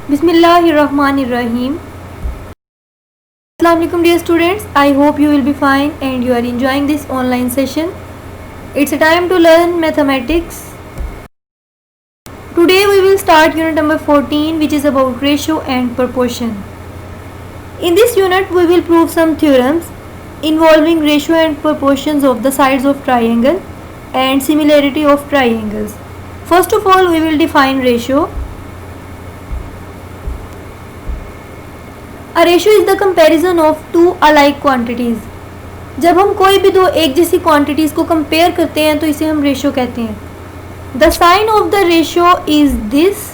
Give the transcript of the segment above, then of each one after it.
Bismillahirrahmanirrahim. Assalamu alaikum dear students. I hope you will be fine and you are enjoying this online session. It's a time to learn mathematics. Today we will start unit number 14, which is about ratio and proportion. In this unit we will prove some theorems involving ratio and proportions of the sides of triangle and similarity of triangles. First of all, we will define ratio. A ratio is the comparison of two alike quantities. जब हम कोई भी दो एक जैसी quantities को compare करते हैं तो इसे हम रेशियो कहते हैं. The sign of the ratio is this.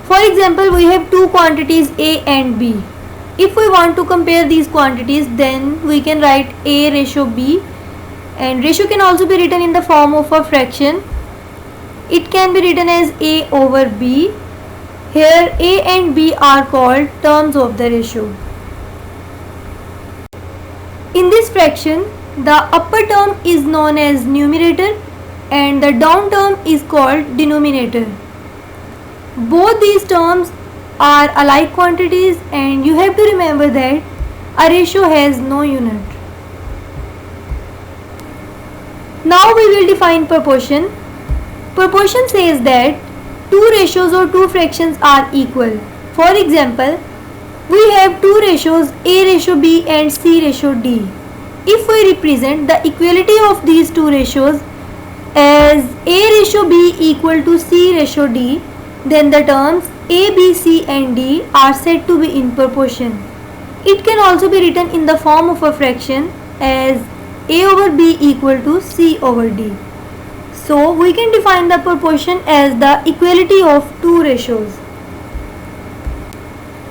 For example, we have two quantities A and B. If we want to compare these quantities, then we can write A ratio B, and ratio can also be written in the form of a fraction. It can be written as A over B. Here A and B are called terms of the ratio. In this fraction, the upper term is known as numerator and the down term is called denominator. Both these terms are alike quantities and you have to remember that a ratio has no unit. Now we will define proportion. Proportion says that two ratios or two fractions are equal. For example, we have two ratios A ratio B and C ratio D. If we represent the equality of these two ratios as A ratio B equal to C ratio D, then the terms A, B, C and D are said to be in proportion. It can also be written in the form of a fraction as A over B equal to C over D. So we can define the proportion as the equality of two ratios.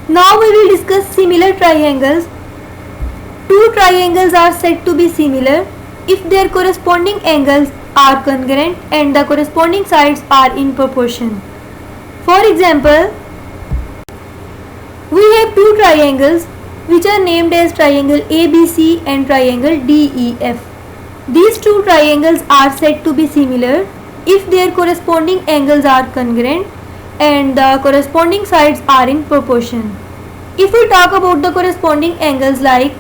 Now we will discuss similar triangles. Two triangles are said to be similar if their corresponding angles are congruent and the corresponding sides are in proportion. For example, we have two triangles which are named as triangle ABC and triangle DEF. These two triangles are said to be similar if their corresponding angles are congruent and the corresponding sides are in proportion. If we talk about the corresponding angles, like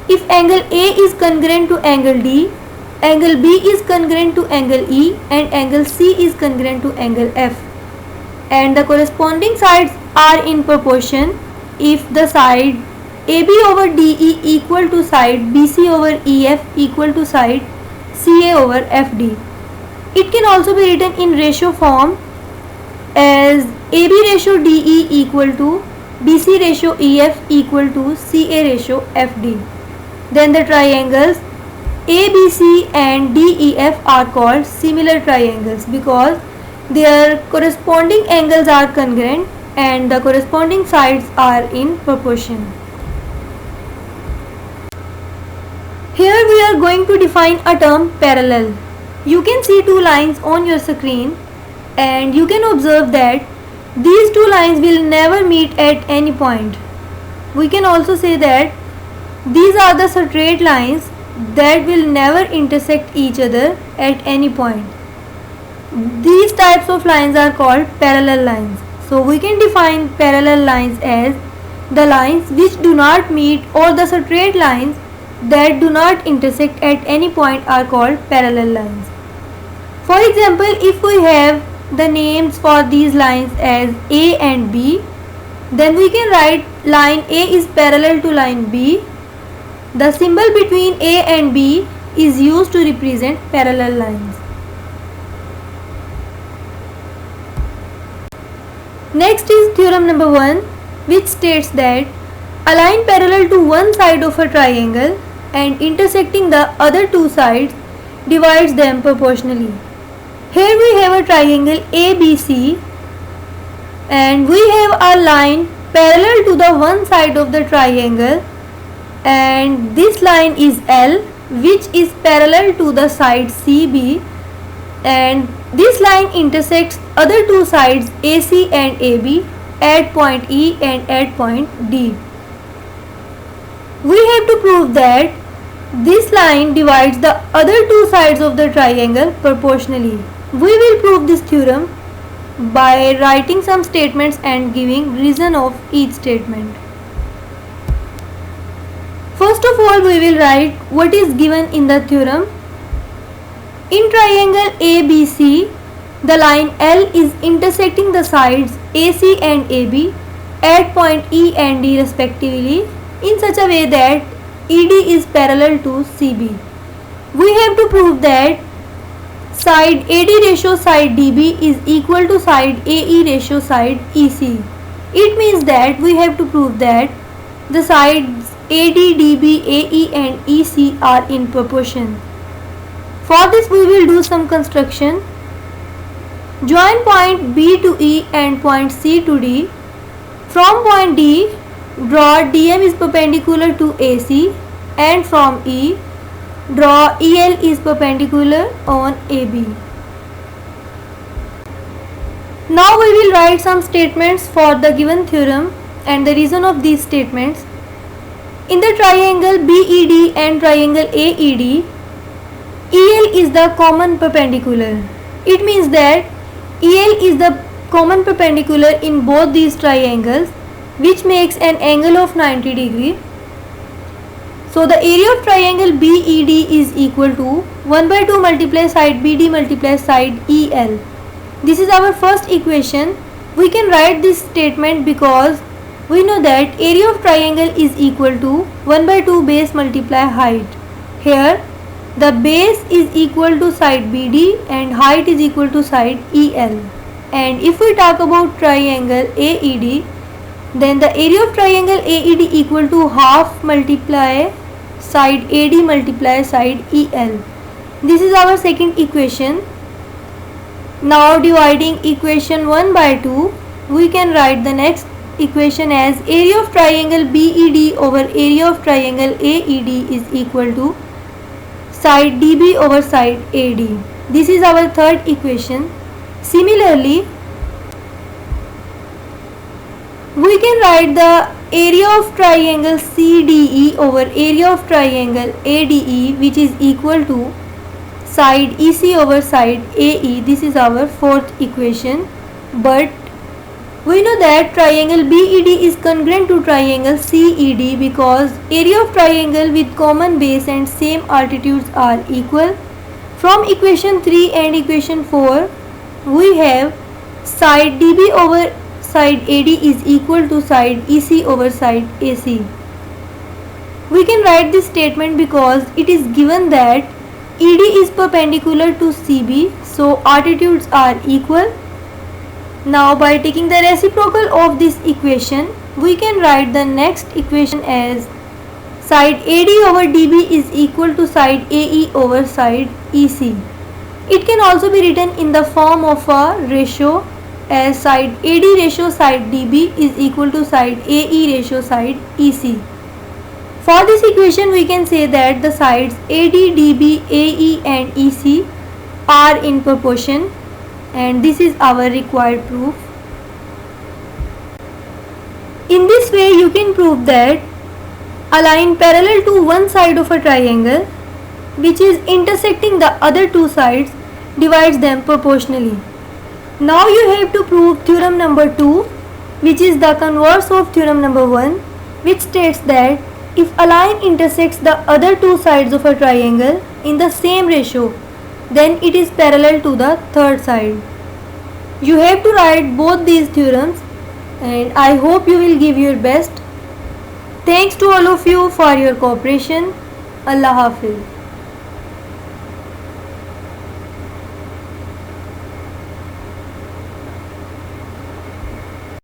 if angle A is congruent to angle D, angle B is congruent to angle E and angle C is congruent to angle F, and the corresponding sides are in proportion if the side AB over DE equal to side BC over EF equal to side CA over FD. It can also be written in ratio form as AB ratio DE equal to BC ratio EF equal to CA ratio FD. Then the triangles ABC and DEF are called similar triangles because their corresponding angles are congruent and the corresponding sides are in proportion. Here we are going to define a term parallel. You can see two lines on your screen and you can observe that these two lines will never meet at any point. We can also say that these are the straight lines that will never intersect each other at any point. These types of lines are called parallel lines. So we can define parallel lines as the lines which do not meet, or the straight lines that do not intersect at any point are called parallel lines. For example, if we have the names for these lines as A and B, then we can write line A is parallel to line B. The symbol between A and B is used to represent parallel lines. Next is theorem number 1, which states that a line parallel to one side of a triangle and intersecting the other two sides divides them proportionally. Here we have a triangle ABC and we have a line parallel to the one side of the triangle, and this line is L, which is parallel to the side CB, and this line intersects other two sides AC and AB at point E and at point D. We have to prove that this line divides the other two sides of the triangle proportionally. We will prove this theorem by writing some statements and giving reason of each statement. First of all, we will write what is given in the theorem. In triangle ABC, the line L is intersecting the sides AC and AB at point E and D respectively in such a way that ED is parallel to CB. We have to prove that side AD ratio side DB is equal to side AE ratio side EC. It means that we have to prove that the sides AD, DB, AE and EC are in proportion. For this we will do some construction. Join point B to E and point C to D. From point D, draw DM is perpendicular to AC, and from E, draw EL is perpendicular on AB. Now we will write some statements for the given theorem and the reason of these statements. In the triangle BED and triangle AED, EL is the common perpendicular. It means that EL is the common perpendicular in both these triangles, which makes an angle of 90 degree. So the area of triangle BED is equal to 1 by 2 multiply side BD multiply side EL. This is our first equation. We can write this statement because we know that area of triangle is equal to 1 by 2 base multiply height. Here the base is equal to side BD and height is equal to side EL. And if we talk about triangle AED, then the area of triangle AED equal to half multiply side AD multiply side EL. This is our second equation. Now dividing equation 1 by 2, we can write the next equation as area of triangle BED over area of triangle AED is equal to side DB over side AD. This is our third equation. Similarly, we can write the area of triangle CDE over area of triangle ADE, which is equal to side EC over side AE. This is our fourth equation. But we know that triangle BED is congruent to triangle CED because area of triangle with common base and same altitudes are equal. From equation 3 and equation 4, we have side DB over side AD is equal to side EC over side AC. We can write this statement because it is given that ED is perpendicular to CB, so altitudes are equal. Now by taking the reciprocal of this equation, we can write the next equation as side AD over DB is equal to side AE over side EC. It can also be written in the form of a ratio as side AD ratio side DB is equal to side AE ratio side EC. For this equation we can say that the sides AD, DB, AE and EC are in proportion, and this is our required proof. In this way you can prove that a line parallel to one side of a triangle which is intersecting the other two sides divides them proportionally. Now you have to prove theorem number 2, which is the converse of theorem number 1, which states that if a line intersects the other two sides of a triangle in the same ratio, then it is parallel to the third side. You have to write both these theorems, and I hope you will give your best. Thanks to all of you for your cooperation. Allah Hafiz.